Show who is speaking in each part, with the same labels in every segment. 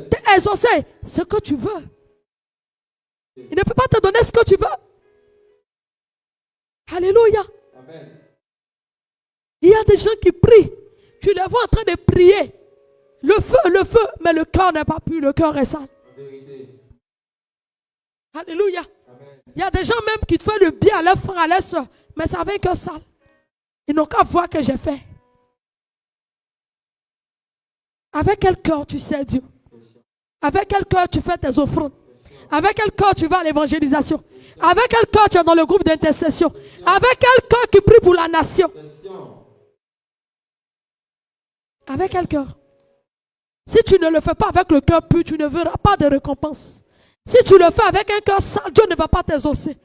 Speaker 1: t'exaucer ce que tu veux. Il ne peut pas te donner ce que tu veux. Alléluia.
Speaker 2: Amen.
Speaker 1: Il y a des gens qui prient. Tu les vois en train de prier. Le feu, mais le cœur n'est pas pur, le cœur est sale. Alléluia.
Speaker 2: Amen.
Speaker 1: Il y a des gens même qui te font le bien à leurs frères, à leurs soeurs, mais ça avec un cœur sale. Ils n'ont qu'à voir que j'ai fait. Avec quel cœur tu sais Dieu? Avec quel cœur tu fais tes offrandes? Avec quel cœur tu vas à l'évangélisation? Avec quel cœur tu es dans le groupe d'intercession? Avec quel cœur tu pries pour la nation? Avec quel cœur? Si tu ne le fais pas avec le cœur pur, tu ne verras pas de récompense. Si tu le fais avec un cœur sale, Dieu ne va pas t'exaucer.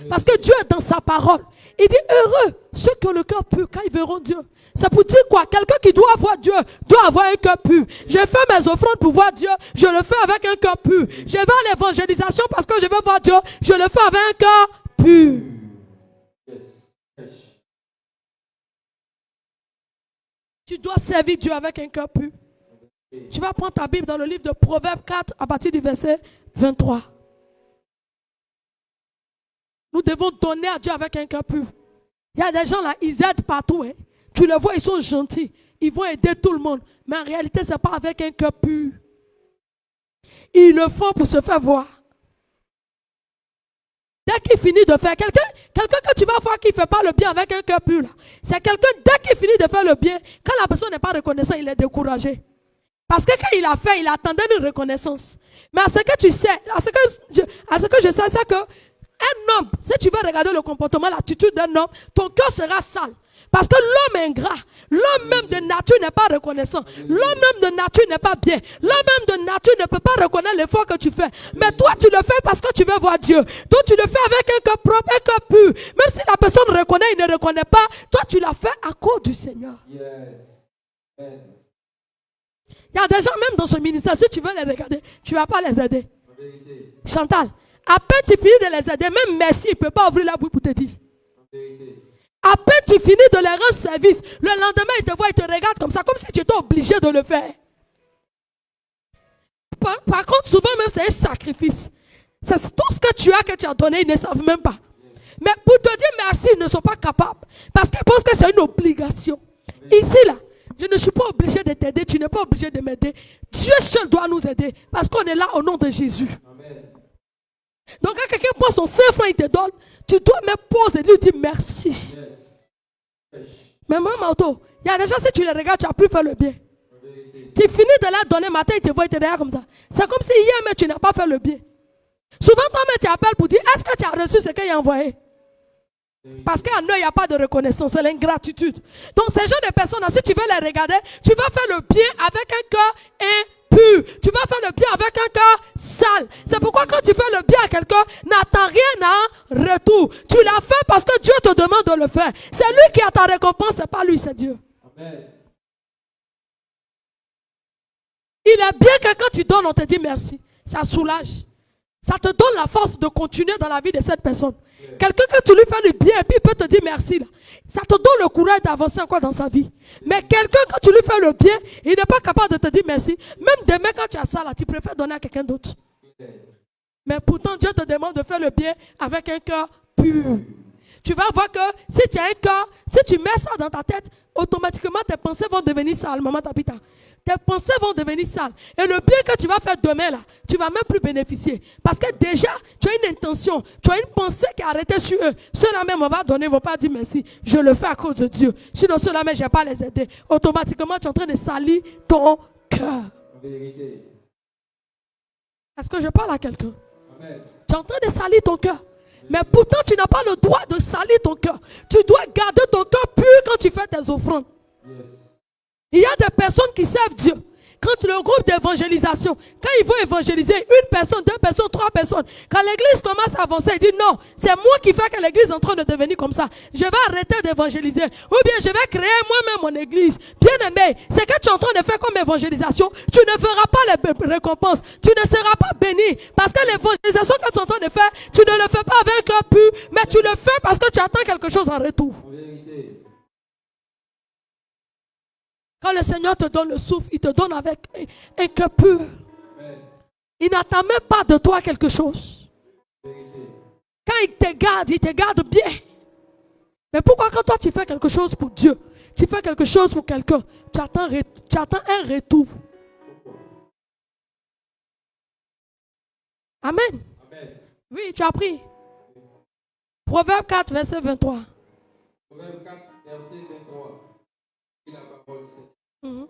Speaker 1: Parce que Dieu est dans sa parole. Il dit heureux ceux qui ont le cœur pur quand ils verront Dieu. C'est pour dire quoi? Quelqu'un qui doit voir Dieu doit avoir un cœur pur. Je fais mes offrandes pour voir Dieu. Je le fais avec un cœur pur. Je vais à l'évangélisation parce que je veux voir Dieu. Je le fais avec un cœur pur. Tu dois servir Dieu avec un cœur pur. Tu vas prendre ta Bible dans le livre de Proverbes 4 à partir du verset 23. Nous devons donner à Dieu avec un cœur pur. Il y a des gens là, ils aident partout. Hein. Tu les vois, ils sont gentils. Ils vont aider tout le monde. Mais en réalité, ce n'est pas avec un cœur pur. Ils le font pour se faire voir. Dès qu'il finit de faire, quelqu'un que tu vas voir qui ne fait pas le bien avec un cœur pur, c'est quelqu'un, dès qu'il finit de faire le bien, quand la personne n'est pas reconnaissante, il est découragé. Parce que quand il a fait, il attendait une reconnaissance. Mais à ce que tu sais, à ce que je sais, c'est que un homme, si tu veux regarder le comportement, l'attitude d'un homme, ton cœur sera sale. Parce que l'homme est ingrat, l'homme même de nature n'est pas reconnaissant, l'homme même de nature n'est pas bien, l'homme même de nature ne peut pas reconnaître l'effort que tu fais. Mais toi, tu le fais parce que tu veux voir Dieu. Donc tu le fais avec un cœur propre, un cœur pur. Même si la personne reconnaît, il ne reconnaît pas, toi tu l'as fait à cause du Seigneur. Il y a des gens même dans ce ministère, si tu veux les regarder, tu ne vas pas les aider. Chantal, à peine tu finis de les aider, même merci, il ne peut pas ouvrir la bouche pour te dire. À peine tu finis de leur rendre service, le lendemain, ils te voient, ils te regardent comme ça, comme si tu étais obligé de le faire. Par contre, souvent même, c'est un sacrifice. C'est tout ce que tu as donné, ils ne savent même pas. Mais pour te dire merci, ils ne sont pas capables. Parce qu'ils pensent que c'est une obligation. Ici, là, je ne suis pas obligé de t'aider, tu n'es pas obligé de m'aider. Dieu seul doit nous aider. Parce qu'on est là au nom de Jésus. Amen. Donc quand quelqu'un prend son saint frère, il te donne, tu dois même poser et lui dire merci. Mais maman, il y a des gens, si tu les regardes, tu n'as plus fait le bien. Tu finis de la donner matin, il te voit, il te regarde comme ça. C'est comme si hier, mais tu n'as pas fait le bien. Souvent, toi-même, tu appelles pour dire, est-ce que tu as reçu ce qu'il a envoyé? Parce qu'en eux, il n'y a pas de reconnaissance, c'est l'ingratitude. Donc, ces gens de personnes, si tu veux les regarder, tu vas faire le bien avec un cœur impur. Tu vas faire le bien avec un cœur sale. C'est pourquoi quand tu fais le bien à quelqu'un, n'attends rien en retour. Tu l'as fait parce que Dieu te demande de le faire. C'est lui qui a ta récompense, ce n'est pas lui, c'est Dieu. Amen. Il est bien que quand tu donnes, on te dit merci. Ça soulage. Ça te donne la force de continuer dans la vie de cette personne. Quelqu'un que tu lui fais le bien et puis il peut te dire merci. Là. Ça te donne le courage d'avancer encore dans sa vie. Mais quelqu'un, quand tu lui fais le bien, il n'est pas capable de te dire merci. Même demain, quand tu as ça, là, tu préfères donner à quelqu'un d'autre. Mais pourtant, Dieu te demande de faire le bien avec un cœur pur. Tu vas voir que si tu as un cœur, si tu mets ça dans ta tête, automatiquement tes pensées vont devenir sales, maman Tapita. Tes pensées vont devenir sales. Et le bien que tu vas faire demain, là, tu ne vas même plus bénéficier. Parce que déjà, tu as une intention, tu as une pensée qui est arrêtée sur eux. Ceux-là même, on va donner, ils ne vont pas dire merci. Je le fais à cause de Dieu. Sinon, ceux-là même, je ne vais pas les aider. Automatiquement, tu es en train de salir ton cœur. Est-ce que je parle à quelqu'un? Tu es en train de salir ton cœur. Mais pourtant, tu n'as pas le droit de salir ton cœur. Tu dois garder ton cœur pur quand tu fais tes offrandes. Il y a des personnes qui servent Dieu. Quand le groupe d'évangélisation, quand ils vont évangéliser une personne, deux personnes, trois personnes, quand l'église commence à avancer, ils disent non, c'est moi qui fais que l'église est en train de devenir comme ça. Je vais arrêter d'évangéliser. Ou bien je vais créer moi-même mon église. Bien aimé, c'est que tu es en train de faire comme évangélisation. Tu ne feras pas les récompenses. Tu ne seras pas béni. Parce que l'évangélisation que tu es en train de faire, tu ne le fais pas avec un cœur pur, mais tu le fais parce que tu attends quelque chose en retour. Quand le Seigneur te donne le souffle, il te donne avec un cœur pur. Il n'attend même pas de toi quelque chose. Quand il te garde bien. Mais pourquoi quand toi tu fais quelque chose pour Dieu, tu fais quelque chose pour quelqu'un, tu attends un retour. Amen. Amen. Oui, tu as pris. Proverbe 4, verset 23.
Speaker 2: Proverbe 4, verset 23. La parole,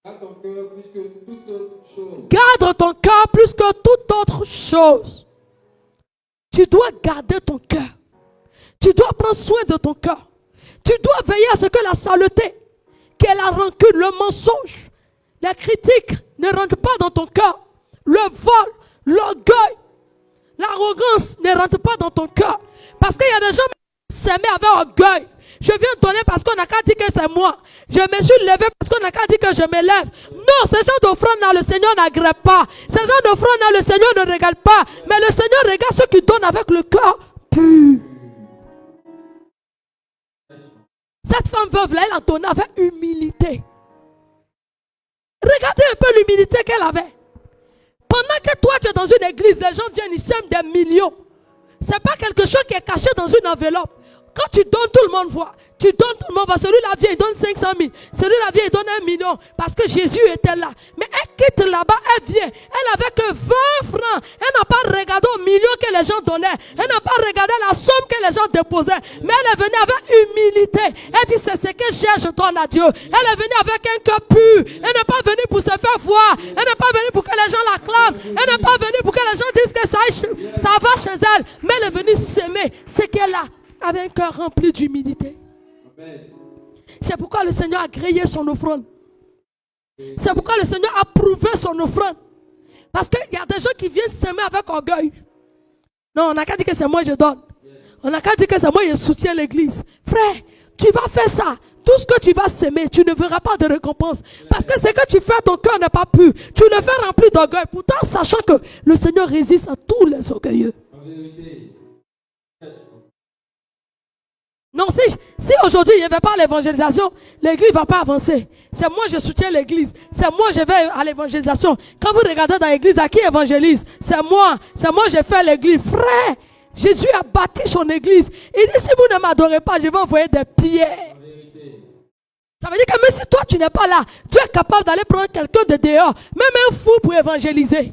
Speaker 2: garde ton cœur plus que toute autre chose.
Speaker 1: Garde ton cœur plus que toute autre chose. Tu dois garder ton cœur. Tu dois prendre soin de ton cœur. Tu dois veiller à ce que la saleté, que la rancune, le mensonge, la critique ne rentrent pas dans ton cœur. Le vol, l'orgueil, l'arrogance ne rentrent pas dans ton cœur. Parce qu'il y a des gens qui s'aimaient avec orgueil. Je viens donner parce qu'on n'a qu'à dire que c'est moi. Je me suis levé parce qu'on n'a qu'à dire que je me lève. Non, ce genre d'offrande-là, le Seigneur n'agrée pas. Ce genre d'offrande-là, le Seigneur ne regarde pas. Mais le Seigneur regarde ceux qui donnent avec le cœur pur. Cette femme veuve-là, elle a donné avec humilité. Regardez un peu l'humilité qu'elle avait. Pendant que toi, tu es dans une église, les gens viennent, ils sèment des millions. Ce n'est pas quelque chose qui est caché dans une enveloppe. Quand tu donnes, tout le monde voit. Tu donnes, tout le monde voit. Celui-là vient, il donne 500 000. Celui-là vient, il donne 1 million. Parce que Jésus était là. Mais elle quitte là-bas, elle vient. Elle n'avait que 20 francs. Elle n'a pas regardé au million que les gens donnaient. Elle n'a pas regardé la somme que les gens déposaient. Mais elle est venue avec humilité. Elle dit, c'est ce que j'ai, je donne à Dieu. Elle est venue avec un cœur pur. Elle n'est pas venue pour se faire voir. Elle n'est pas venue pour que les gens l'acclament. Elle n'est pas venue pour que les gens disent que ça va chez elle. Mais elle est venue s'aimer. Ce qu'elle a. Avec un cœur rempli d'humilité. C'est pourquoi le Seigneur a grillé son offrande. C'est pourquoi le Seigneur a approuvé son offrande. Parce qu'il y a des gens qui viennent s'aimer avec orgueil. Non, on n'a qu'à dire que c'est moi je donne. On n'a qu'à dire que c'est moi je soutiens l'église. Frère, tu vas faire ça. Tout ce que tu vas s'aimer, tu ne verras pas de récompense. Parce que ce que tu fais, ton cœur n'est pas pur. Tu le fais rempli d'orgueil. Pourtant, sachant que le Seigneur résiste à tous les orgueilleux. Non, si aujourd'hui il n'y avait pas l'évangélisation, l'église ne va pas avancer. C'est moi je soutiens l'église. C'est moi je vais à l'évangélisation. Quand vous regardez dans l'église, à qui évangélise? C'est moi je fais l'église. Frère, Jésus a bâti son église. Il dit, si vous ne m'adorez pas, je vais envoyer des pierres. Ça veut dire que même si toi tu n'es pas là, Dieu est capable d'aller prendre quelqu'un de dehors, même un fou pour évangéliser.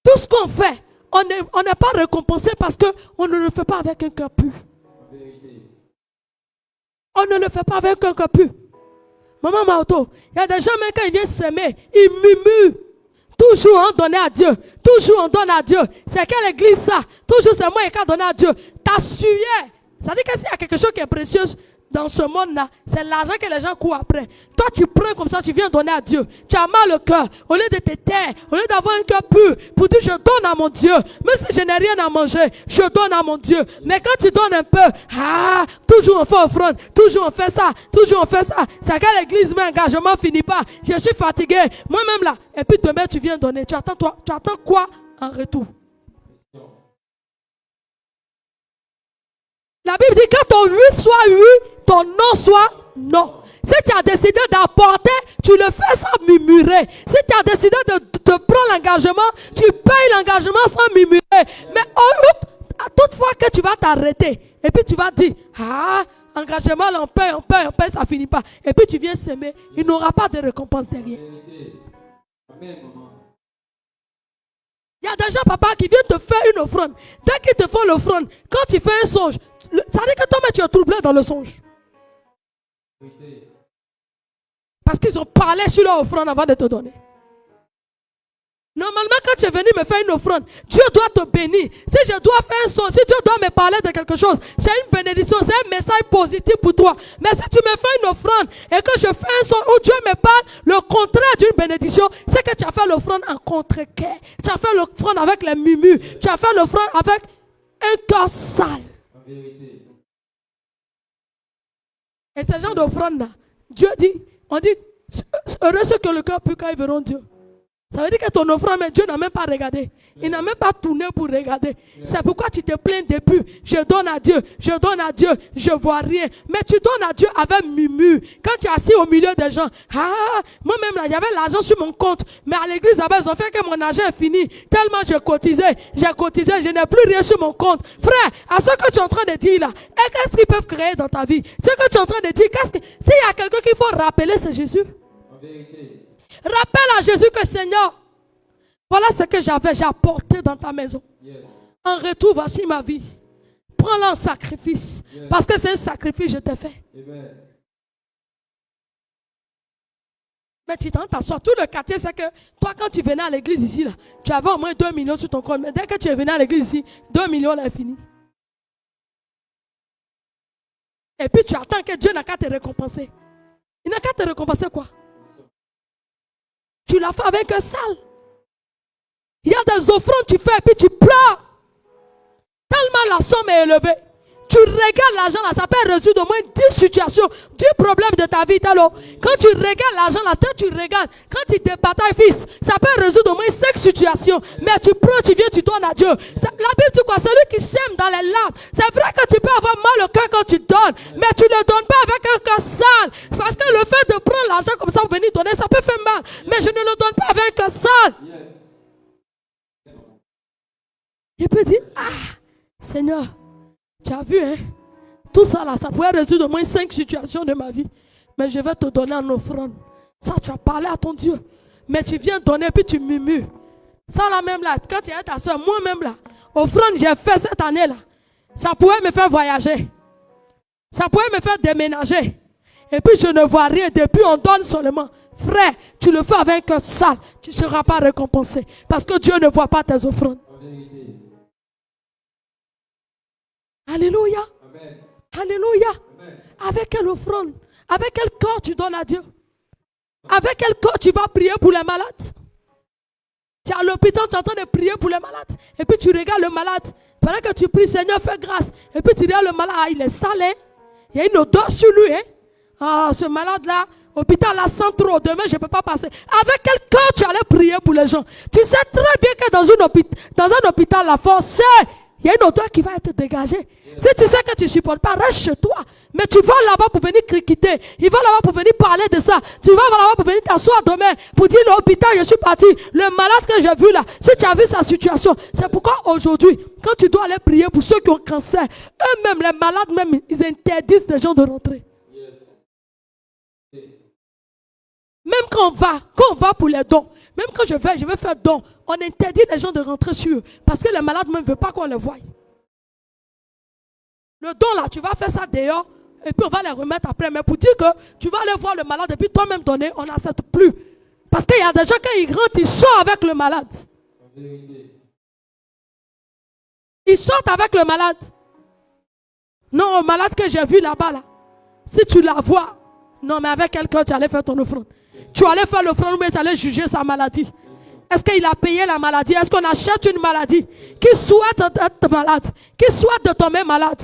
Speaker 1: Tout ce qu'on fait, on n'est pas récompensé parce qu'on ne le fait pas avec un cœur pur. On ne le fait pas avec un cœur pur. Maman Maoto, il y a des gens, même quand ils viennent s'aimer, ils murmurent. Toujours on donne à Dieu. Toujours on donne à Dieu. C'est quelle église ça? Toujours c'est moi qui ai donné à Dieu. Ta sueur. Ça veut dire que s'il y a quelque chose qui est précieux dans ce monde-là, c'est l'argent que les gens courent après. Toi, tu prends comme ça, tu viens donner à Dieu. Tu as mal au cœur. Au lieu de te taire, au lieu d'avoir un cœur pur, pour dire je donne à mon Dieu. Même si je n'ai rien à manger, je donne à mon Dieu. Mais quand tu donnes un peu, toujours on fait offrande, toujours on fait ça, toujours on fait ça. C'est qu'à l'église, mais engagement finit pas. Je suis fatigué. Moi-même là. Et puis demain, tu viens donner. Tu attends quoi en retour? La Bible dit que ton oui soit oui, ton non soit non. Si tu as décidé d'apporter, tu le fais sans murmurer. Si tu as décidé de prendre l'engagement, tu payes l'engagement sans murmurer. Mais toutefois que tu vas t'arrêter, et puis tu vas dire, engagement, là, on paye, ça finit pas. Et puis tu viens s'aimer, il n'aura pas de récompense derrière. Il y a des gens, papa, qui viennent te faire une offrande. Dès qu'ils te font l'offrande, quand tu fais un songe, ça veut dire que toi-même tu es troublé dans le songe. Parce qu'ils ont parlé sur leur offrande avant de te donner. Normalement, quand tu es venu me faire une offrande, Dieu doit te bénir. Si je dois faire un songe, si Dieu doit me parler de quelque chose, c'est une bénédiction, c'est un message positif pour toi. Mais si tu me fais une offrande et que je fais un songe où Dieu me parle, le contraire d'une bénédiction, c'est que tu as fait l'offrande en contre-cœur. Tu as fait l'offrande avec les murmures. Tu as fait l'offrande avec un cœur sale. Et ce genre d'offrande-là, Dieu dit, on dit, heureux ceux que le cœur pur quand ils verront Dieu. Ça veut dire que ton offrande, mais Dieu n'a même pas regardé. Il n'a même pas tourné pour regarder. C'est pourquoi tu te plains depuis. Je donne à Dieu, je vois rien. Mais tu donnes à Dieu avec murmure. Quand tu es assis au milieu des gens, moi-même là, j'avais l'argent sur mon compte. Mais à l'église, ils ont fait que mon argent est fini. Tellement j'ai cotisé, je n'ai plus rien sur mon compte. Frère, à ce que tu es en train de dire là, qu'est-ce qu'ils peuvent créer dans ta vie? Ce que tu es en train de dire, s'il y a quelqu'un qu'il faut rappeler, c'est Jésus. Rappelle à Jésus que Seigneur, voilà ce que j'avais, j'ai apporté dans ta maison. En retour, voici ma vie. Prends-la en sacrifice. Parce que c'est un sacrifice que je t'ai fait. Mais tu t'assois. Tout le quartier, c'est que toi, quand tu venais à l'église ici, là, tu avais au moins 2 millions sur ton compte. Mais dès que tu es venu à l'église ici, 2 millions là est fini. Et puis tu attends que Dieu n'a qu'à te récompenser. Il n'a qu'à te récompenser quoi? Tu l'as fait avec un sale. Il y a des offrandes que tu fais et puis tu pleures. Tellement la somme est élevée. Tu regardes l'argent là, ça peut résoudre au moins 10 situations, 10 problèmes de ta vie. Quand tu regardes l'argent là, tu regardes. Quand tu te batailles, fils, ça peut résoudre au moins 5 situations. Mais tu prends, tu viens, tu donnes à Dieu. La Bible dit quoi? Celui qui sème dans les larmes. C'est vrai que tu peux avoir mal au cœur quand tu donnes. Mais tu ne le donnes pas avec un cœur sale. Parce que le fait de prendre l'argent comme ça, venir donner, ça peut faire mal. Mais je ne le donne pas avec un cœur sale. Il peut dire, Seigneur, tu as vu, hein? Tout ça là, ça pourrait résoudre au moins 5 situations de ma vie. Mais je vais te donner en offrande. Ça, tu as parlé à ton Dieu. Mais tu viens donner puis tu murmures. Ça là même là, quand tu es ta soeur, moi-même là, offrande j'ai fait cette année là. Ça pourrait me faire voyager. Ça pourrait me faire déménager. Et puis je ne vois rien. Depuis on donne seulement. Frère, tu le fais avec un sale. Tu ne seras pas récompensé. Parce que Dieu ne voit pas tes offrandes. Alléluia. Amen. Alléluia. Amen. Avec quelle offrande? Avec quel corps tu donnes à Dieu? Avec quel corps tu vas prier pour les malades? Tu es à l'hôpital, tu es en train de prier pour les malades. Et puis tu regardes le malade. Pendant que tu pries, Seigneur, fais grâce. Et puis tu regardes le malade, il est sale. Hein? Il y a une odeur sur lui. Hein? Ce malade-là, l'hôpital là sent trop. Demain, je ne peux pas passer. Avec quel corps tu allais prier pour les gens? Tu sais très bien que dans un hôpital, la force, il y a une odeur qui va être dégagée. Si tu sais que tu ne supportes pas, reste chez toi. Mais tu vas là-bas pour venir critiquer. Il va là-bas pour venir parler de ça. Tu vas là-bas pour venir t'asseoir demain. Pour dire l'hôpital, je suis parti. Le malade que j'ai vu là. Si tu as vu sa situation. C'est pourquoi aujourd'hui, quand tu dois aller prier pour ceux qui ont cancer, eux-mêmes, les malades même, ils interdisent des gens de rentrer. Même quand on va pour les dons. Même quand je vais faire don. On interdit les gens de rentrer sur eux. Parce que les malades même ne veulent pas qu'on les voie. Le don là, tu vas faire ça dehors. Et puis on va les remettre après. Mais pour dire que tu vas aller voir le malade et puis toi-même donner, on n'accepte plus. Parce qu'il y a des gens, quand ils rentrent, ils sortent avec le malade. Ils sortent avec le malade. Non, le malade que j'ai vu là-bas, là. Si tu la vois, non, mais avec quelqu'un, tu allais faire ton offrande. Tu allais faire l'offrande, mais tu allais juger sa maladie. Est-ce qu'il a payé la maladie? Est-ce qu'on achète une maladie? Qui souhaite être malade? Qui souhaite de tomber malade?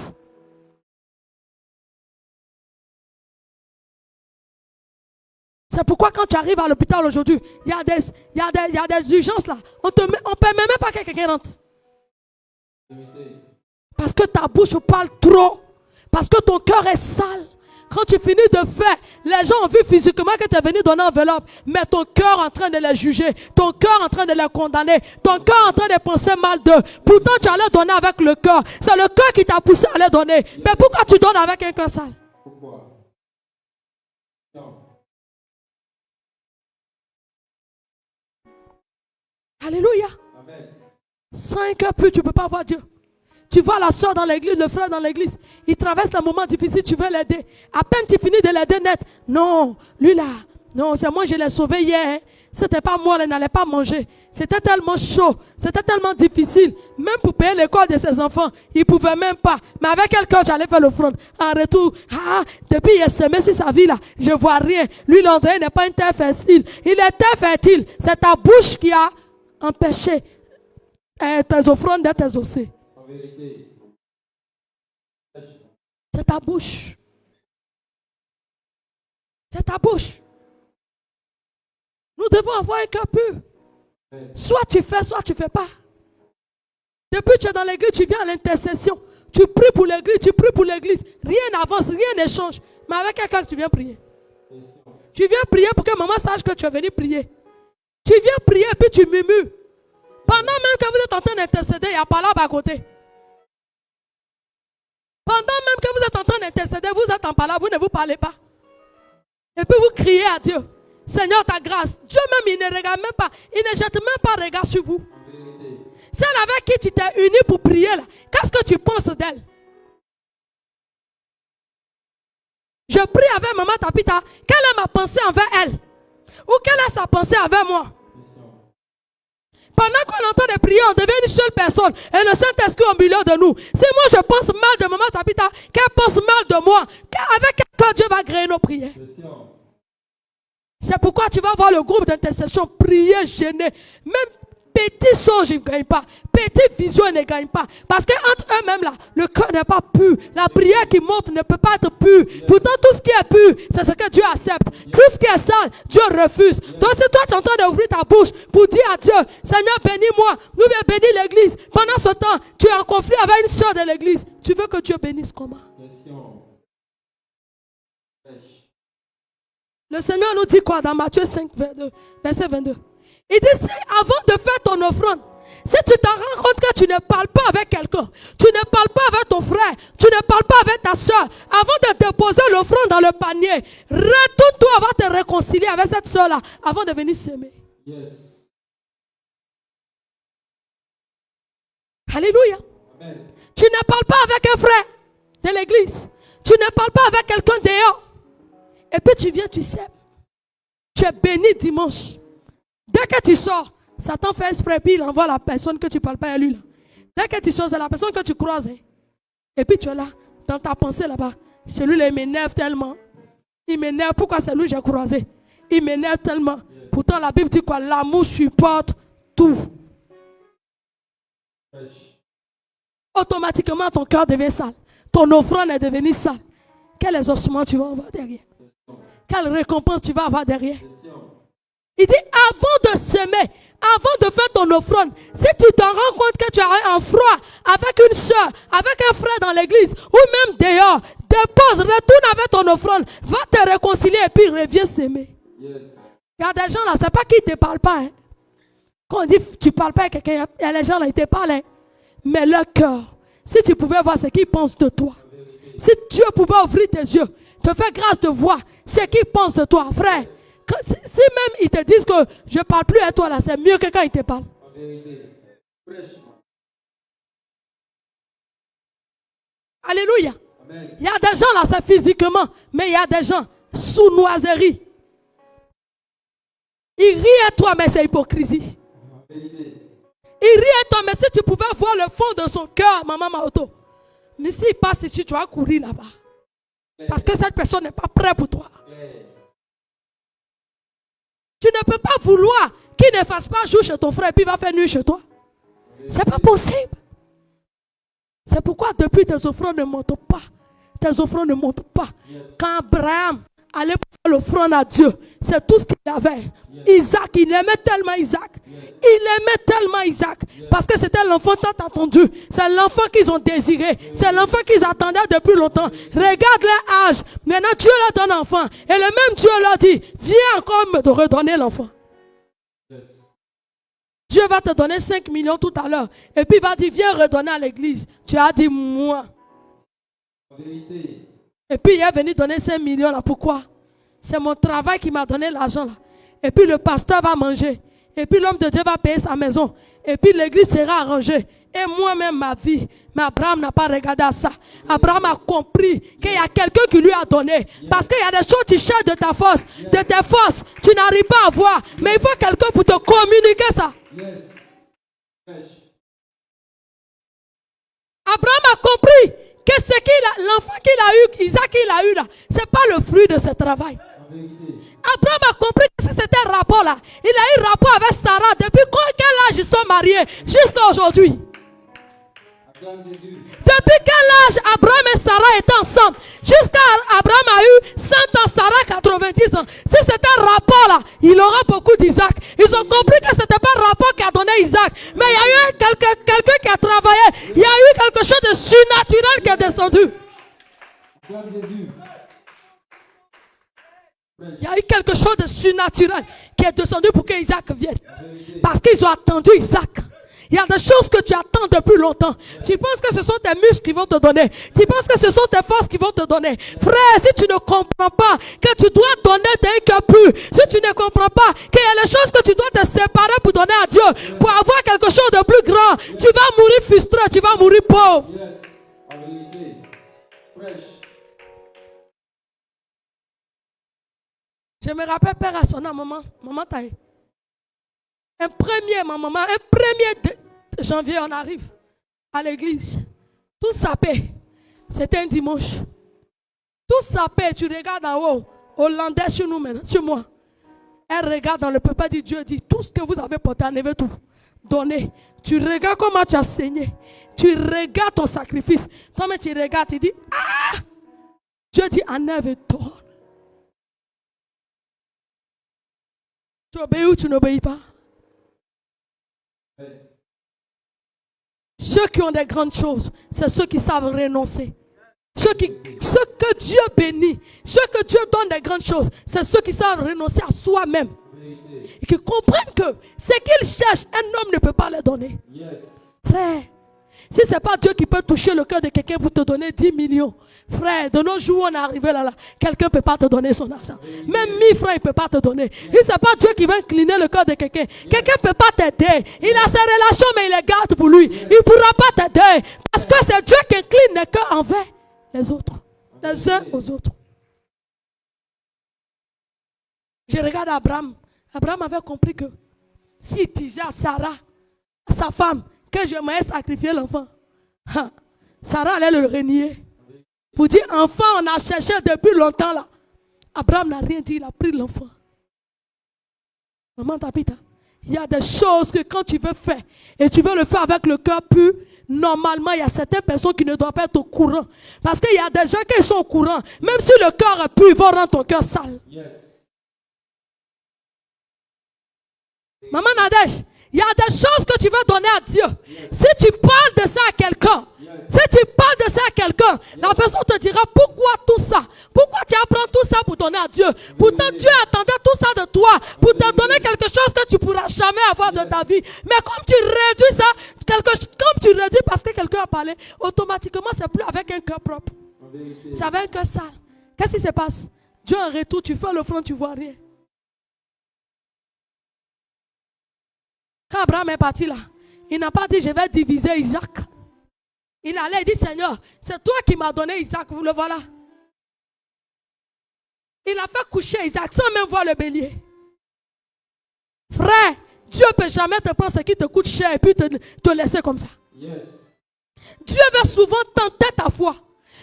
Speaker 1: C'est pourquoi quand tu arrives à l'hôpital aujourd'hui, il y a des urgences là. On ne permet même pas que quelqu'un rentre. Parce que ta bouche parle trop. Parce que ton cœur est sale. Quand tu finis de faire, les gens ont vu physiquement que tu es venu donner enveloppe, mais ton cœur en train de les juger, ton cœur en train de les condamner, ton cœur en train de penser mal d'eux. Pourtant, tu allais donner avec le cœur. C'est le cœur qui t'a poussé à les donner. Mais pourquoi tu donnes avec un cœur sale? Pourquoi? Non. Alléluia. Amen. Sans un cœur pur, tu ne peux pas voir Dieu. Tu vois la soeur dans l'église, le frère dans l'église. Il traverse un moment difficile, tu veux l'aider. À peine tu finis de l'aider net. Non, lui là, non, c'est moi, je l'ai sauvé hier. Hein. C'était pas moi, elle n'allait pas manger. C'était tellement chaud, c'était tellement difficile. Même pour payer l'école de ses enfants, il ne pouvait même pas. Mais avec quelqu'un, j'allais faire l'offrande. En retour, depuis il est semé sur sa vie là, je ne vois rien. Lui, l'André n'est pas une terre fertile. Il est terre fertile. C'est ta bouche qui a empêché tes offrandes d'être exaucées. C'est ta bouche. C'est ta bouche. Nous devons avoir un cœur pur. Soit tu fais, soit tu ne fais pas. Depuis que tu es dans l'église, tu viens à l'intercession. Tu pries pour l'église, tu pries pour l'église. Rien n'avance, rien n'échange. Mais avec quelqu'un que tu viens prier. Tu viens prier pour que maman sache que tu es venu prier. Tu viens prier et puis tu murmures. Pendant même que vous êtes en train d'intercéder, il y a pas là à côté. Pendant même que vous êtes en train d'intercéder, vous êtes en parlant, vous ne vous parlez pas. Et puis vous criez à Dieu. Seigneur, ta grâce. Dieu même, il ne regarde même pas. Il ne jette même pas regard sur vous. Celle avec qui tu t'es uni pour prier là, qu'est-ce que tu penses d'elle? Je prie avec maman Tapita. Quelle est ma pensée envers elle? Ou quelle est sa pensée envers moi? Pendant qu'on est en train de prier, on devient une seule personne. Et le Saint-Esprit au milieu de nous. Si moi je pense mal de maman Tapita, qu'elle pense mal de moi, avec quel cœur Dieu va agréer nos prières? C'est pourquoi tu vas voir le groupe d'intercession prier, gêner. Même petit songe, ils ne gagnent pas. Petit vision, ils ne gagnent pas. Parce qu'entre eux-mêmes, là, le cœur n'est pas pur. La prière qui monte ne peut pas être pure. Pourtant, tout ce qui est pur, c'est ce que Dieu accepte. Tout ce qui est sale, Dieu refuse. Donc, si toi, tu es en train d'ouvrir ta bouche pour dire à Dieu, Seigneur, bénis-moi, nous viens bénir l'église. Pendant ce temps, tu es en conflit avec une soeur de l'église. Tu veux que Dieu bénisse comment? Le Seigneur nous dit quoi dans Matthieu 5, verset 22? Il dit, avant de faire ton offrande, si tu t'en rends compte que tu ne parles pas avec quelqu'un, tu ne parles pas avec ton frère, tu ne parles pas avec ta soeur, avant de déposer l'offrande dans le panier, retourne-toi, va te réconcilier avec cette soeur-là, avant de venir s'aimer. Yes. Alléluia. Amen. Tu ne parles pas avec un frère de l'église, tu ne parles pas avec quelqu'un dehors, et puis tu viens, tu sèmes. Tu es béni dimanche. Dès que tu sors, Satan fait exprès, puis il envoie la personne que tu ne parles pas à lui. Là. Dès que tu sors, c'est la personne que tu croises. Hein. Et puis tu es là, dans ta pensée là-bas. Celui-là, il m'énerve tellement. Il m'énerve. Pourquoi c'est lui que j'ai croisé? Il m'énerve tellement. Pourtant, la Bible dit quoi? L'amour supporte tout. Automatiquement, ton cœur devient sale. Ton offrande est devenue sale. Quel exaucement tu vas avoir derrière? Quelle récompense tu vas avoir derrière? Il dit, avant de s'aimer, avant de faire ton offrande, si tu te rends compte que tu as un froid avec une soeur, avec un frère dans l'église, ou même dehors, dépose, retourne avec ton offrande, va te réconcilier et puis reviens s'aimer. Yes. Il y a des gens là, c'est pas qu'ils ne te parlent pas. Hein. Quand on dit tu ne parles pas à quelqu'un, il y a des gens là, ils te parlent. Hein. Mais leur cœur, si tu pouvais voir ce qu'ils pensent de toi, si Dieu pouvait ouvrir tes yeux, te faire grâce de voir ce qu'ils pensent de toi, frère. Si même ils te disent que je ne parle plus à toi là, c'est mieux que quand ils te parlent. Alléluia. Amen. Il y a des gens là, c'est physiquement, mais il y a des gens sous noiserie. Ils rient à toi, mais c'est hypocrisie. Ils rient à toi, mais si tu pouvais voir le fond de son cœur, maman Maoto, mais s'il passe ici, tu vas courir là-bas. Parce que cette personne n'est pas prête pour toi. Tu ne peux pas vouloir qu'il ne fasse pas jour chez ton frère et puis il va faire nuit chez toi. Ce n'est pas possible. C'est pourquoi depuis tes offrandes ne montent pas. Tes offrandes ne montent pas. Quand Abraham allait faire l'offrande à Dieu, c'est tout ce qu'il avait. Isaac, il aimait tellement Isaac. Il aimait tellement Isaac. Parce que c'était l'enfant tant attendu. C'est l'enfant qu'ils ont désiré. C'est l'enfant qu'ils attendaient depuis longtemps. Regarde leur âge. Maintenant Dieu leur donne enfant. Et le même Dieu leur dit, viens encore me redonner l'enfant. Dieu va te donner 5 millions tout à l'heure. Et puis il va dire, viens redonner à l'église. Tu as dit, moi. Et puis il est venu donner 5 millions là. Pourquoi? C'est mon travail qui m'a donné l'argent là. Et puis le pasteur va manger. Et puis l'homme de Dieu va payer sa maison. Et puis l'église sera arrangée. Et moi-même ma vie. Mais Abraham n'a pas regardé à ça. Abraham a compris qu'il y a quelqu'un qui lui a donné. Parce qu'il y a des choses que tu cherches de ta force. De tes forces. Tu n'arrives pas à voir. Mais il faut quelqu'un pour te communiquer ça. Abraham a compris que ce l'enfant qu'il a eu, Isaac qu'il a eu là, ce n'est pas le fruit de ce travail. Abraham a compris que c'était un rapport là. Il a eu rapport avec Sarah depuis quel âge ils sont mariés jusqu'à aujourd'hui. Depuis quel âge Abraham et Sarah étaient ensemble? Jusqu'à Abraham a eu 100 ans, Sarah 90 ans. Si c'était un rapport là, il aura beaucoup d'Isaac. Ils ont compris que ce n'était pas un rapport Isaac. Mais il y a eu quelqu'un qui a travaillé. Il y a eu quelque chose de surnaturel qui est descendu. Il y a eu quelque chose de surnaturel qui est descendu pour que Isaac vienne. Parce qu'ils ont attendu Isaac. Il y a des choses que tu attends depuis longtemps. Tu penses que ce sont tes muscles qui vont te donner. Tu penses que ce sont tes forces qui vont te donner. Frère, si tu ne comprends pas que tu dois donner d'un cœur pur, si tu ne comprends pas qu'il y a les choses que tu dois te séparer pour donner à Dieu, pour avoir quelque chose de plus grand, tu vas mourir frustré, tu vas mourir pauvre. Je me rappelle, père à son âme, maman Taï. Un 1er janvier, on arrive à l'église. Tout sapé. C'était un dimanche. Tout sapé, tu regardes en haut. Hollandais sur nous maintenant, sur moi. Elle regarde dans le peuple, dit Dieu dit, tout ce que vous avez porté, enlevez tout. Donnez. Tu regardes comment tu as saigné. Tu regardes ton sacrifice. Toi-même, tu regardes, tu dis, ah! Dieu dit, enlève et donne. Tu obéis ou tu n'obéis pas? Ceux qui ont des grandes choses, c'est ceux qui savent renoncer. Ceux que Dieu bénit, ceux que Dieu donne des grandes choses, c'est ceux qui savent renoncer à soi-même. Et qui comprennent que ce qu'ils cherchent, un homme ne peut pas les donner. Frère, si ce n'est pas Dieu qui peut toucher le cœur de quelqu'un pour te donner 10 millions, frère, de nos jours où on est arrivé là, quelqu'un ne peut pas te donner son argent. Même 1000 francs, il ne peut pas te donner. Si ce n'est pas Dieu qui va incliner le cœur de quelqu'un, quelqu'un ne peut pas t'aider. Il a ses relations, mais il les garde pour lui. Il ne pourra pas t'aider. Parce que c'est Dieu qui incline le cœur envers les autres. Les uns aux autres. Je regarde Abraham. Abraham avait compris que s'il disait à Sarah, à sa femme, que j'aimerais sacrifier l'enfant, Sarah allait le renier. Pour dire, enfant, on a cherché depuis longtemps là. Abraham n'a rien dit, il a pris l'enfant. Maman Tabitha, il y a des choses que quand tu veux faire, et tu veux le faire avec le cœur pur, normalement, il y a certaines personnes qui ne doivent pas être au courant. Parce qu'il y a des gens qui sont au courant. Même si le cœur est pur, ils vont rendre ton cœur sale. Maman Nadège, il y a des choses que tu veux donner à Dieu. Si tu parles de ça à quelqu'un, si tu parles de ça à quelqu'un, la personne te dira pourquoi tout ça? Pourquoi tu apprends tout ça pour donner à Dieu? Pourtant Dieu attendait tout ça de toi pour te donner quelque chose que tu ne pourras jamais avoir de ta vie. Mais comme tu réduis ça, comme tu réduis parce que quelqu'un a parlé, automatiquement c'est plus avec un cœur propre. C'est avec un cœur sale. Qu'est-ce qui se passe? Dieu en retour, tu fais l'offrande, tu ne vois rien. Quand Abraham est parti là, il n'a pas dit je vais diviser Isaac. Il allait dire Seigneur, c'est toi qui m'as donné Isaac, vous le voilà. Il a fait coucher Isaac sans même voir le bélier. Frère, Dieu ne peut jamais te prendre ce qui te coûte cher et puis te laisser comme ça. Dieu veut souvent tenter ta foi.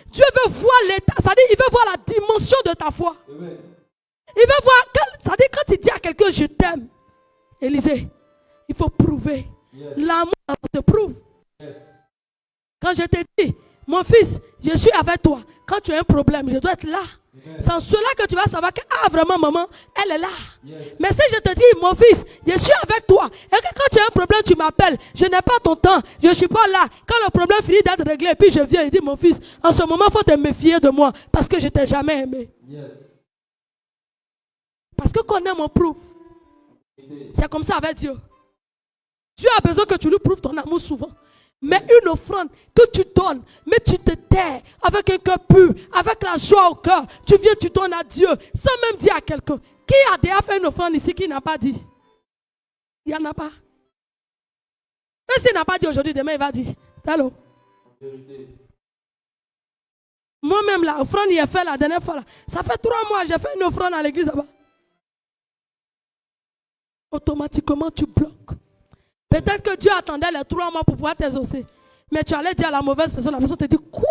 Speaker 1: Dieu veut voir l'état, c'est-à-dire il veut voir la dimension de ta foi. Il veut voir, c'est-à-dire quand il dit à quelqu'un je t'aime, Élisée, il faut prouver. L'amour te prouve. Quand je te dis, mon fils, je suis avec toi. Quand tu as un problème, je dois être là. C'est en cela que tu vas savoir que, ah vraiment maman, elle est là. Mais si je te dis, mon fils, je suis avec toi. Et que quand tu as un problème, tu m'appelles. Je n'ai pas ton temps. Je ne suis pas là. Quand le problème finit d'être réglé, et puis je viens et dis, mon fils, en ce moment, il faut te méfier de moi. Parce que je ne t'ai jamais aimé. Parce que qu'on aime, on prouve. C'est comme ça avec Dieu. Dieu a besoin que tu lui prouves ton amour souvent. Mais une offrande que tu donnes, mais tu te tais avec un cœur pur, avec la joie au cœur. Tu viens, tu donnes à Dieu, sans même dire à quelqu'un. Qui a déjà fait une offrande ici qui n'a pas dit? Il n'y en a pas. Même s'il n'a pas dit aujourd'hui, demain il va dire. Allô? Moi-même, la offrande, il a fait la dernière fois. Là. Ça fait 3 mois, j'ai fait une offrande à l'église là-bas. Automatiquement, tu bloques. Peut-être que Dieu attendait les 3 mois pour pouvoir t'exaucer. Mais tu allais dire à la mauvaise personne, la personne te dit, quoi?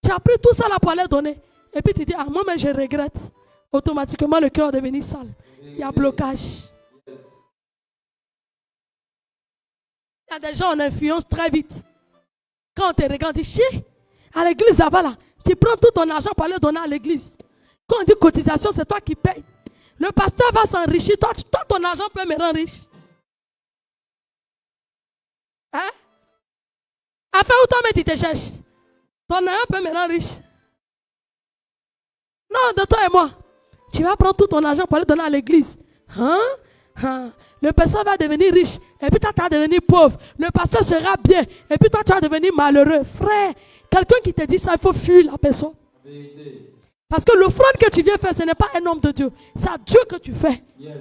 Speaker 1: Tu as pris tout ça là pour aller donner. Et puis tu dis, ah moi mais je regrette. Automatiquement le cœur est devenu sale. Il y a blocage. Il y a des gens on influence très vite. Quand on te regarde, on dit, chi, à l'église là-bas là, tu prends tout ton argent pour aller donner à l'église. Quand on dit cotisation, c'est toi qui payes. Le pasteur va s'enrichir, toi ton argent peut me rendre riche. Hein? Afin où toi-même tu te cherches. Ton un peu maintenant riche. Non, de toi et moi. Tu vas prendre tout ton argent pour aller donner à l'église. Hein? Hein? Le pasteur va devenir riche. Et puis toi, tu vas devenir pauvre. Le pasteur sera bien. Et puis toi, tu vas devenir malheureux. Frère, quelqu'un qui te dit ça, il faut fuir la personne. Parce que l'offrande que tu viens faire, ce n'est pas un homme de Dieu. C'est à Dieu que tu fais.
Speaker 2: Yes.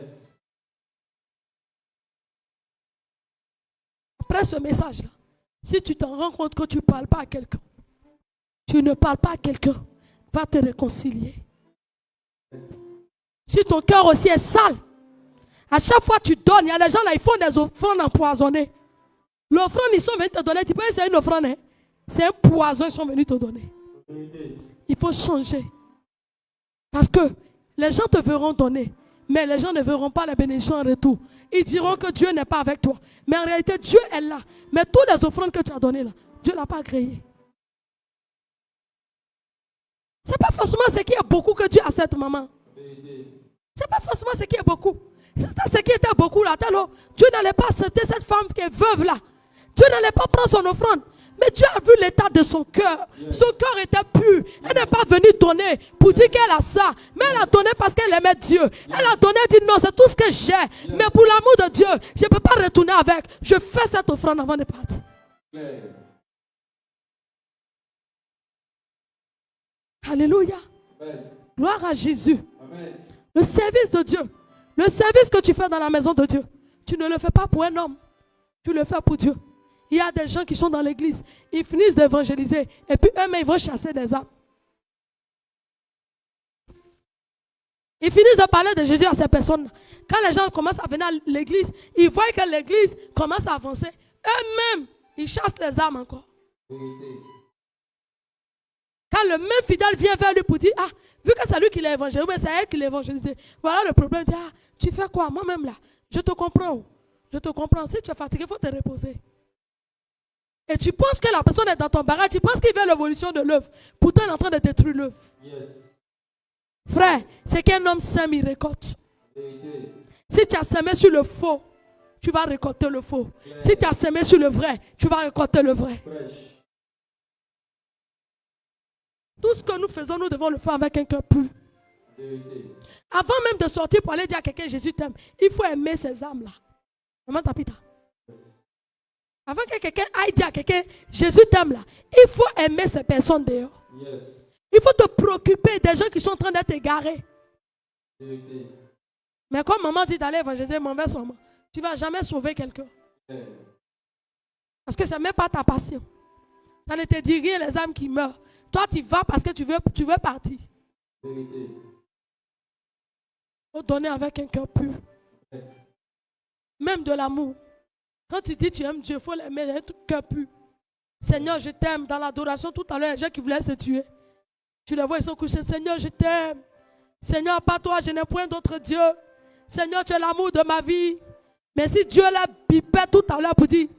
Speaker 1: Après ce message-là, si tu te rends compte que tu ne parles pas à quelqu'un, tu ne parles pas à quelqu'un, va te réconcilier. Si ton cœur aussi est sale, à chaque fois que tu donnes, il y a des gens là, ils font des offrandes empoisonnées. L'offrande, ils sont venus te donner. Tu peux essayer une offrande, hein? C'est un poison, ils sont venus te donner. Il faut changer. Parce que les gens te verront donner, mais les gens ne verront pas la bénédiction en retour. Ils diront que Dieu n'est pas avec toi. Mais en réalité, Dieu est là. Mais toutes les offrandes que tu as données là, Dieu ne l'a pas agréé. Ce n'est pas forcément ce qui est beaucoup que Dieu accepte, maman. Ce n'est pas forcément ce qui est beaucoup. C'est ce qui était beaucoup là. Dieu n'allait pas accepter cette femme qui est veuve là. Dieu n'allait pas prendre son offrande. Mais Dieu a vu l'état de son cœur. Son cœur était pur. Elle n'est pas venue donner pour dire qu'elle a ça. Mais elle a donné parce qu'elle aimait Dieu. Elle a donné, elle dit non, c'est tout ce que j'ai. Mais pour l'amour de Dieu, je ne peux pas retourner avec. Je fais cette offrande avant de partir. Alléluia. Gloire à Jésus. Le service de Dieu. Le service que tu fais dans la maison de Dieu. Tu ne le fais pas pour un homme. Tu le fais pour Dieu. Il y a des gens qui sont dans l'église, ils finissent d'évangéliser et puis eux-mêmes ils vont chasser des âmes. Ils finissent de parler de Jésus à ces personnes. Quand les gens commencent à venir à l'église, ils voient que l'église commence à avancer. Eux-mêmes, ils chassent les âmes encore. Quand le même fidèle vient vers lui pour dire, ah, vu que c'est lui qui l'a évangélisé, c'est elle qui l'a évangélisé. Voilà le problème. Il dit, ah, tu fais quoi? Moi-même là, je te comprends. Je te comprends. Si tu es fatigué, il faut te reposer. Et tu penses que la personne est dans ton barrage, tu penses qu'il veut l'évolution de l'œuvre. Pourtant, il est en train de détruire l'œuvre. Yes. Frère, c'est qu'un homme sème, il récolte. Si tu as semé sur le faux, tu vas récolter le faux. Si tu as semé sur le vrai, tu vas récolter le vrai. Tout ce que nous faisons, nous devons le faire avec un cœur pur. Avant même de sortir pour aller dire à quelqu'un, Jésus t'aime, il faut aimer ces âmes-là. Maman Tapita. Avant que quelqu'un aille dire à quelqu'un, Jésus t'aime là, il faut aimer ces personnes dehors. Yes. Il faut te préoccuper des gens qui sont en train d'être égarés. Mais comme maman dit d'aller évangéliser, mauvaise maman, tu ne vas jamais sauver quelqu'un. Parce que ce n'est même pas ta passion. Ça ne te dit rien les âmes qui meurent. Toi, tu vas parce que tu veux partir. Il faut donner avec un cœur pur. Même de l'amour. Quand tu dis tu aimes Dieu, il faut l'aimer avec un cœur pur. Seigneur, je t'aime. Dans l'adoration, tout à l'heure, les gens qui voulaient se tuer. Tu les vois, ils sont couchés. Seigneur, je t'aime. Seigneur, pas toi, je n'ai point d'autre Dieu. Seigneur, tu es l'amour de ma vie. Mais si Dieu l'a bipé tout à l'heure pour dire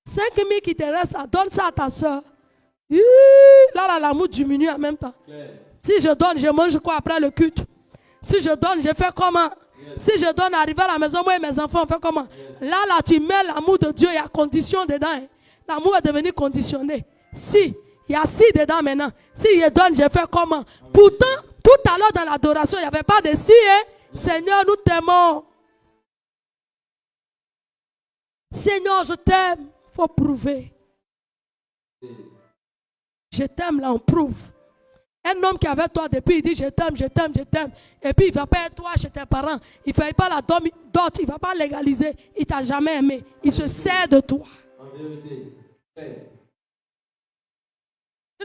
Speaker 1: 5 000 qui te restent là, donne ça à ta soeur. Là, l'amour diminue en même temps. Si je donne, je mange quoi après le culte? Si je donne, je fais comment? Si je donne, arriver à la maison, moi et mes enfants, on fait comment? Là, tu mets l'amour de Dieu, il y a condition dedans. Hein. L'amour est devenu conditionné. Si, il y a si dedans maintenant. Si je donne, je fais comment? Pourtant, tout à l'heure dans l'adoration, il n'y avait pas de si. Hein? Seigneur, nous t'aimons. Seigneur, je t'aime. Il faut prouver. Je t'aime, là, on prouve. Un homme qui est avec toi depuis, il dit je t'aime, je t'aime, je t'aime. Et puis il ne va pas être toi chez tes parents. Il ne fait pas la dot, il ne va pas légaliser. Il ne t'a jamais aimé. Il se sert de toi.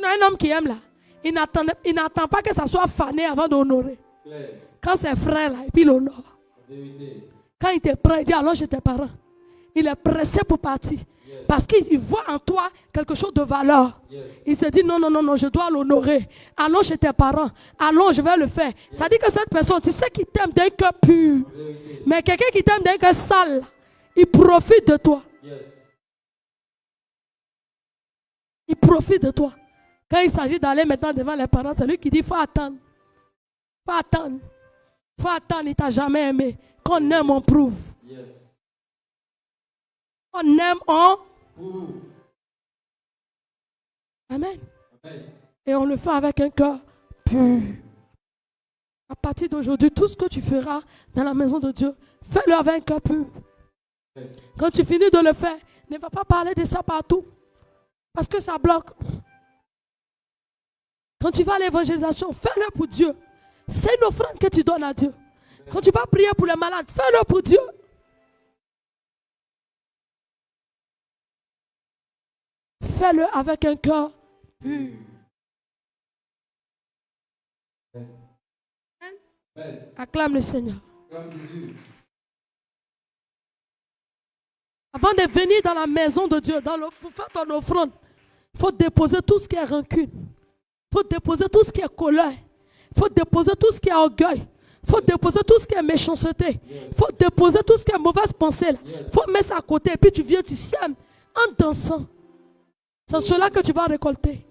Speaker 1: Un homme qui aime là, il n'attend pas que ça soit fané avant d'honorer. Quand c'est frère là, et puis il honore. Quand il te prend, il dit allons chez tes parents. Il est pressé pour partir. Parce qu'il voit en toi quelque chose de valeur. Il se dit non, non, non, non, je dois l'honorer. Allons chez tes parents. Allons, je vais le faire. Ça dit que cette personne, tu sais qu'il t'aime d'un cœur pur. Mais quelqu'un qui t'aime d'un cœur sale, il profite de toi. Il profite de toi. Quand il s'agit d'aller maintenant devant les parents, c'est lui qui dit il faut attendre. Il faut attendre. Il faut attendre, il ne t'a jamais aimé. Qu'on aime, on prouve. On aime, on Amen.
Speaker 2: Amen.
Speaker 1: Et on le fait avec un cœur pur. À partir d'aujourd'hui, tout ce que tu feras dans la maison de Dieu, fais-le avec un cœur pur. Quand tu finis de le faire, ne va pas parler de ça partout. Parce que ça bloque. Quand tu vas à l'évangélisation, fais-le pour Dieu. C'est une offrande que tu donnes à Dieu. Quand tu vas prier pour les malades, fais-le pour Dieu. Fais-le avec un cœur pur. Acclame le Seigneur. Avant de venir dans la maison de Dieu, pour faire ton offrande, il faut déposer tout ce qui est rancune. Il faut déposer tout ce qui est colère. Il faut déposer tout ce qui est orgueil. Il faut déposer tout ce qui est méchanceté. Il faut déposer tout ce qui est mauvaise pensée. Il faut mettre ça à côté. Et puis tu viens, tu sèmes en dansant. C'est cela que tu vas récolter.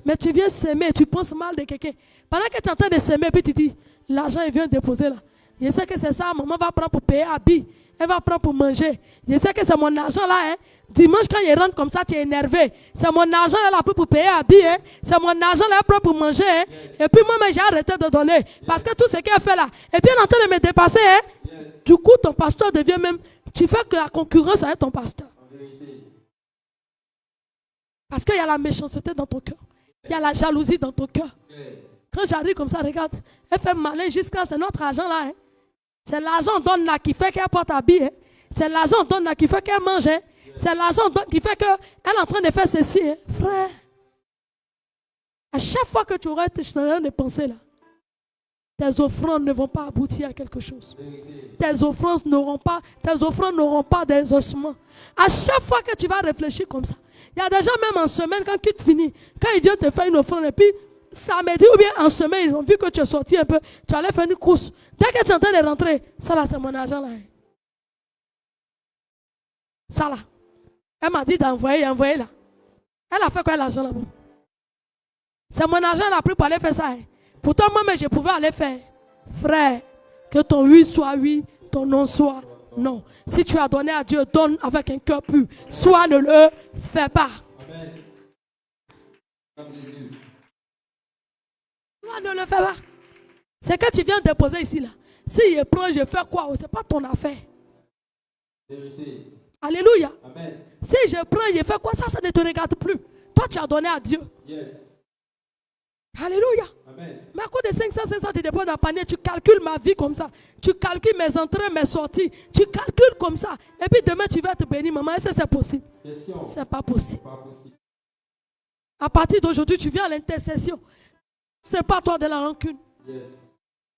Speaker 1: Mais tu viens s'aimer, tu penses mal de quelqu'un. Pendant que tu es en train de s'aimer, puis tu dis, l'argent, il vient déposer là. Je sais que c'est ça, maman va prendre pour payer habit. Elle va prendre pour manger. Je sais que c'est mon argent là. Hein. Dimanche, quand il rentre comme ça, tu es énervé. C'est mon argent là, elle a pris pour payer habit. Hein. C'est mon argent là, elle prend pour manger. Hein. Et puis moi, j'ai arrêté de donner. Parce que tout ce qu'elle fait là, et puis elle est en train de me dépasser. Hein. Du coup, ton pasteur devient même, tu fais que la concurrence avec ton pasteur. Parce qu'il y a la méchanceté dans ton cœur. Il y a la jalousie dans ton cœur. Quand j'arrive comme ça, regarde, elle fait malin jusqu'à c'est notre argent là. Hein. C'est l'argent donne là qui fait qu'elle porte habit. Hein. C'est l'argent donne là qui fait qu'elle mange. Hein. C'est l'argent donne qui fait qu'elle est en train de faire ceci. Hein. Frère, à chaque fois que tu auras des pensées là, tes offrandes ne vont pas aboutir à quelque chose. Tes offrandes n'auront pas des ossements. À chaque fois que tu vas réfléchir comme ça, il y a des gens même en semaine, quand tu finis, quand ils viennent te faire une offrande, et puis samedi ou bien en semaine, ils ont vu que tu es sorti un peu, tu allais faire une course. Dès que tu es en train de rentrer, ça là, c'est mon argent là. Ça là. Elle m'a dit d'envoyer là. Elle a fait quoi l'argent là-bas? C'est mon argent, elle a pris pour aller faire ça. Hein. Pourtant, moi, je pouvais aller faire. Frère, que ton oui soit oui, ton non soit non. Si tu as donné à Dieu, donne avec un cœur pur. Soit ne le fais pas.
Speaker 2: Amen.
Speaker 1: Soit ne le fais pas. C'est que tu viens déposer ici là. Si je prends, je fais quoi? Ce n'est pas ton affaire.
Speaker 2: Vérité.
Speaker 1: Alléluia.
Speaker 2: Amen.
Speaker 1: Si je prends, je fais quoi? Ça ne te regarde plus. Toi, tu as donné à Dieu.
Speaker 2: Yes.
Speaker 1: Alléluia.
Speaker 2: Amen.
Speaker 1: Mais à cause de 500, tu déposes dans le panier, tu calcules ma vie comme ça. Tu calcules mes entrées, mes sorties. Tu calcules comme ça. Et puis demain, tu vas te bénir, maman. Est-ce que c'est possible? Ce n'est pas possible. À partir d'aujourd'hui, tu viens à l'intercession. Ce n'est pas toi de la rancune.
Speaker 2: Yes.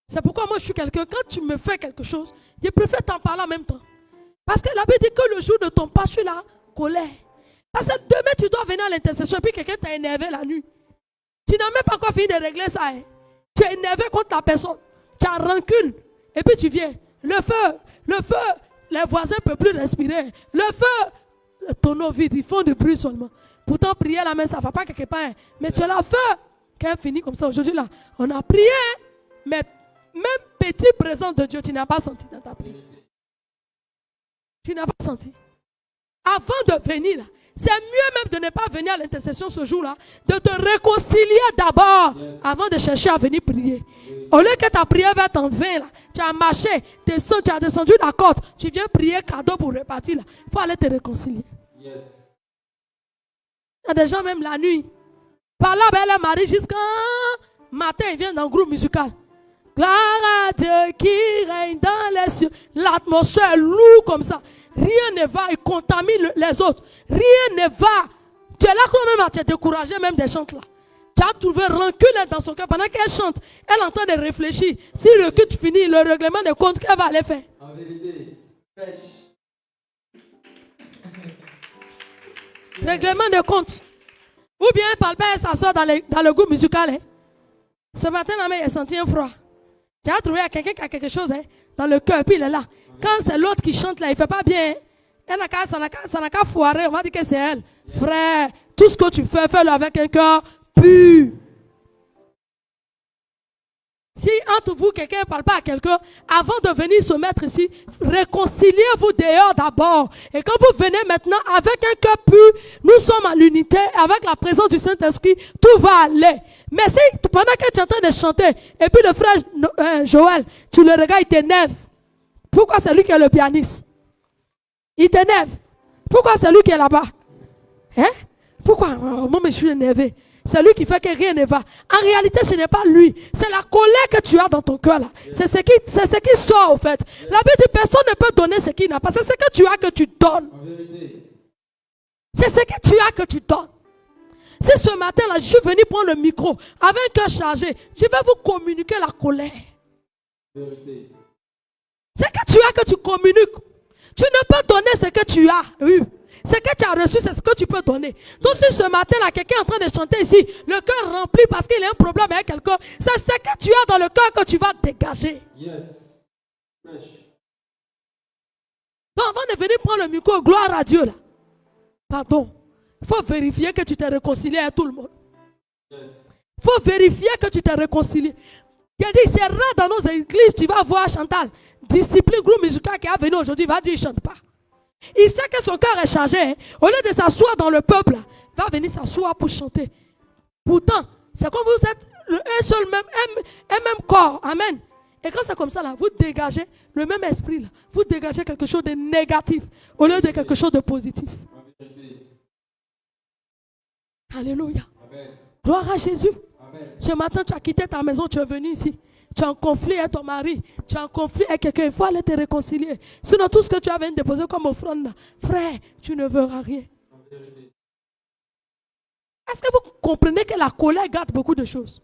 Speaker 1: C'est pourquoi moi, je suis quelqu'un, quand tu me fais quelque chose, je préfère t'en parler en même temps. Parce que la Bible dit que le jour de ton pas, je suis là, colère. Parce que demain, tu dois venir à l'intercession et puis quelqu'un t'a énervé la nuit. Tu n'as même pas encore fini de régler ça. Hein. Tu es énervé contre la personne. Tu as rancune. Et puis tu viens. Le feu, les voisins ne peuvent plus respirer. Le feu, le tonneau vide, ils font du bruit seulement. Pourtant, prier la main, ça ne va pas quelque part. Hein. Mais tu as la feu. Quand fini comme ça, aujourd'hui là, on a prié. Mais même petit présence de Dieu, tu n'as pas senti dans ta prière. Tu n'as pas senti. Avant de venir là, c'est mieux même de ne pas venir à l'intercession ce jour-là, de te réconcilier d'abord avant de chercher à venir prier. Au lieu que ta prière va être en vain, là, tu as marché, tu as descendu la côte, tu viens prier cadeau pour repartir. Il faut aller te réconcilier. Yes. Il y a des gens même la nuit. Par là, elle est mariée jusqu'à matin, ils viennent dans le groupe musical. Gloire à Dieu qui règne dans les cieux. L'atmosphère lourde comme ça. Rien ne va, il contamine les autres. Rien ne va. Tu es là quand même, tu es découragé même des chantes là. Tu as trouvé rancune dans son cœur. Pendant qu'elle chante, elle est en train de réfléchir. Si le culte finit, le règlement de compte, qu'elle va aller faire?
Speaker 2: En vérité, pêche.
Speaker 1: Règlement de compte. Ou bien elle parle pas, elle s'assoit dans le groupe musical. Hein. Ce matin, la mère a senti un froid. Tu as trouvé quelqu'un qui a quelque chose hein, dans le cœur, puis il est là. Quand c'est l'autre qui chante là, il ne fait pas bien. Hein. Ça n'a qu'à foirer, on va dire que c'est elle. Frère, tout ce que tu fais, fais-le avec un cœur pur. Si entre vous, quelqu'un ne parle pas à quelqu'un, avant de venir se mettre ici, réconciliez-vous dehors d'abord. Et quand vous venez maintenant avec un cœur pur, nous sommes à l'unité, avec la présence du Saint-Esprit, tout va aller. Mais si pendant que tu es en train de chanter, et puis le frère Joël, tu le regardes, il t'énerve. Pourquoi c'est lui qui est le pianiste? Il t'énerve. Pourquoi c'est lui qui est là-bas? Hein? Pourquoi? Moi, je suis énervé. C'est lui qui fait que rien ne va. En réalité, ce n'est pas lui. C'est la colère que tu as dans ton cœur là. C'est ce qui sort au fait. La Bible dit personne ne peut donner ce qu'il n'a pas. C'est ce que tu as que tu donnes. C'est ce que tu as que tu donnes. Si ce matin là, je suis venu prendre le micro avec un cœur chargé, je vais vous communiquer la colère. C'est que tu as que tu communiques. Tu ne peux donner ce que tu as eu. Ce que tu as reçu, c'est ce que tu peux donner. Donc si ce matin, là, quelqu'un est en train de chanter ici, le cœur rempli parce qu'il a un problème avec quelqu'un, c'est ce que tu as dans le cœur que tu vas dégager.
Speaker 2: Yes. Fresh.
Speaker 1: Donc avant de venir prendre le micro, gloire à Dieu là. Pardon. Il faut vérifier que tu t'es réconcilié avec tout le monde. Il faut vérifier que tu t'es réconcilié. Il a dit, c'est rare dans nos églises, tu vas voir Chantal, discipline groupe musical qui est venu aujourd'hui, va dire, il ne chante pas. Il sait que son cœur est chargé. Hein. Au lieu de s'asseoir dans le peuple, il va venir s'asseoir pour chanter. Pourtant, c'est comme vous êtes un seul même corps. Amen. Et quand c'est comme ça, là, vous dégagez le même esprit. Là. Vous dégagez quelque chose de négatif au lieu de quelque chose de positif. Alléluia. Amen. Gloire à Jésus. Amen. Ce matin, tu as quitté ta maison, tu es venu ici. Tu es en conflit avec ton mari. Tu es en conflit avec quelqu'un. Il faut aller te réconcilier. Sinon, tout ce que tu as venu déposer comme offrande, frère, tu ne verras rien. Est-ce que vous comprenez que la colère gâte beaucoup de choses?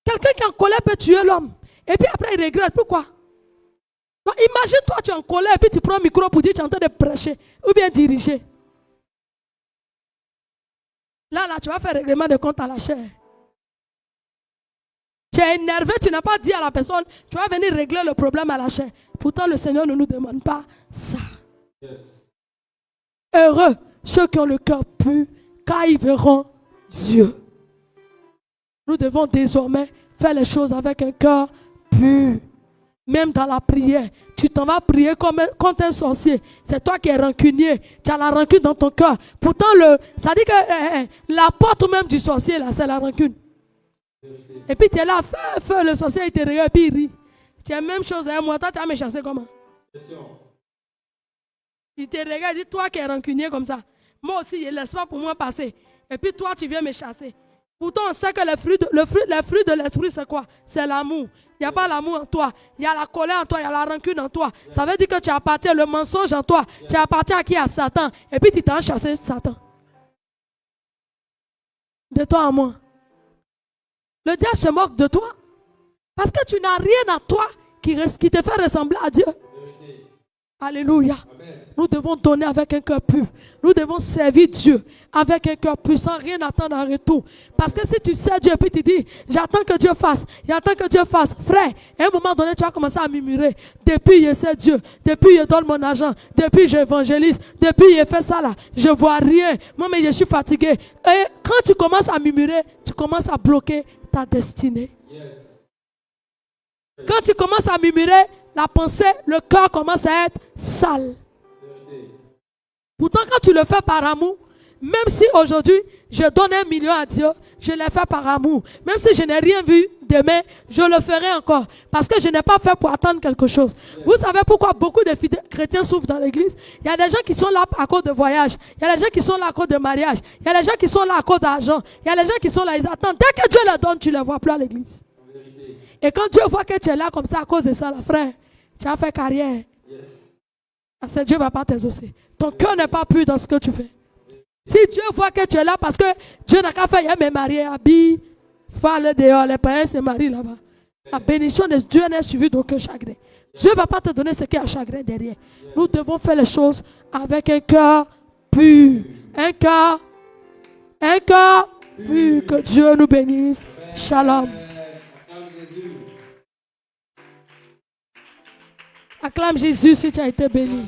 Speaker 1: Quelqu'un qui est en colère peut tuer l'homme. Et puis après, il regrette. Pourquoi? Donc, imagine-toi, tu es en colère et puis tu prends un micro pour dire que tu es en train de prêcher ou bien diriger. Là, tu vas faire règlement de compte à la chair. Tu es énervé, tu n'as pas dit à la personne, tu vas venir régler le problème à la chair. Pourtant, le Seigneur ne nous demande pas ça. Yes. Heureux ceux qui ont le cœur pur, car ils verront Dieu. Nous devons désormais faire les choses avec un cœur pur. Même dans la prière, tu t'en vas prier contre un sorcier. C'est toi qui es rancunier. Tu as la rancune dans ton cœur. Pourtant, ça dit que la porte même du sorcier, là, c'est la rancune. Et puis tu es là, feu, le sorcier, il te regarde et puis il rit. Tu as la même chose avec moi. Toi, tu as me chasser comment? Il te regarde et dit, toi qui es rancunier comme ça. Moi aussi, il ne laisse pas pour moi passer. Et puis toi, tu viens me chasser. Pourtant, on sait que les fruits de l'esprit, c'est quoi? C'est l'amour. Il n'y a pas l'amour en toi. Il y a la colère en toi. Il y a la rancune en toi. Ça veut dire que tu appartiens le mensonge en toi. Tu appartiens à qui? À Satan. Et puis tu t'en chassé Satan. De toi à moi. Le diable se moque de toi. Parce que tu n'as rien en toi qui te fait ressembler à Dieu. Alléluia. Amen. Nous devons donner avec un cœur pur. Nous devons servir Dieu avec un cœur pur sans rien attendre en retour. Parce que si tu sers Dieu et puis tu dis, j'attends que Dieu fasse, j'attends que Dieu fasse. Frère, à un moment donné, tu vas commencer à murmurer. Depuis je sers Dieu, depuis je donne mon argent, depuis j'évangélise, depuis je fais ça là, je ne vois rien. Moi, mais je suis fatigué. Et quand tu commences à murmurer, tu commences à bloquer ta destinée. Yes. Quand tu commences à murmurer, la pensée, le cœur commence à être sale. Pourtant, quand tu le fais par amour, même si aujourd'hui, je donne 1 million à Dieu, je l'ai fait par amour. Même si je n'ai rien vu demain, je le ferai encore. Parce que je n'ai pas fait pour attendre quelque chose. Vous savez pourquoi beaucoup de chrétiens souffrent dans l'église? Il y a des gens qui sont là à cause de voyage. Il y a des gens qui sont là à cause de mariage. Il y a des gens qui sont là à cause d'argent. Il y a des gens qui sont là, ils attendent. Dès que Dieu leur donne, tu ne les vois plus à l'église. Et quand Dieu voit que tu es là comme ça à cause de ça, là, frère, tu as fait carrière. Yes. Dieu ne va pas t'exaucer. Ton cœur n'est pas pur dans ce que tu fais. Si Dieu voit que tu es là parce que Dieu n'a qu'à faire, il y a mes mariés, habillent, il faut aller dehors, les païens se marient là-bas. La bénédiction de Dieu n'est suivie d'aucun chagrin. Dieu ne va pas te donner ce qui est un chagrin derrière. Nous devons faire les choses avec un cœur pur. Un cœur pur. Que Dieu nous bénisse. Shalom. Acclame Jésus si tu as été béni.